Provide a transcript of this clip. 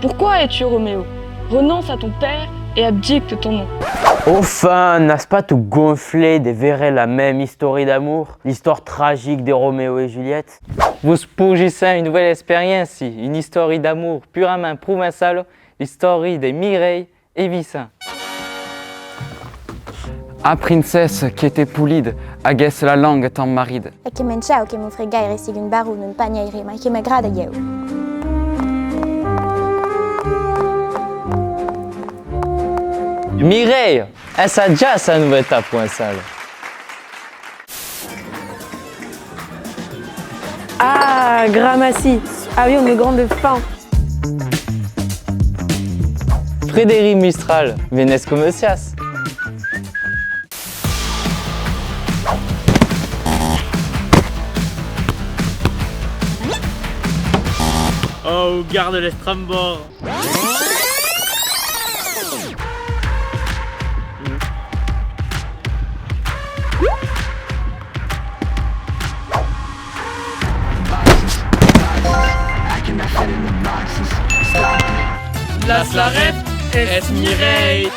Pourquoi es-tu Roméo? Renonce à ton père et abdique de ton nom. Enfin, n'est-ce pas tout gonflé de verrer la même histoire d'amour, l'histoire tragique de Roméo et Juliette? Vous spougissez une nouvelle expérience, une histoire d'amour purement provençale, l'histoire de Mireille et Vicent. A princesse qui était poulide, aguesse la langue tant maride. E che menciau che mi fregaire sigun baru nun pagnaire, ma che m'agrada eu. Mireille, est-ce déjà sa nouvelle étape provençale? Ah, Gramassi. Ah oui, on est grande faim. Frédéric Mistral, Vénesco Messias. Oh, garde l'Estrambord. Las la ref es Mireille.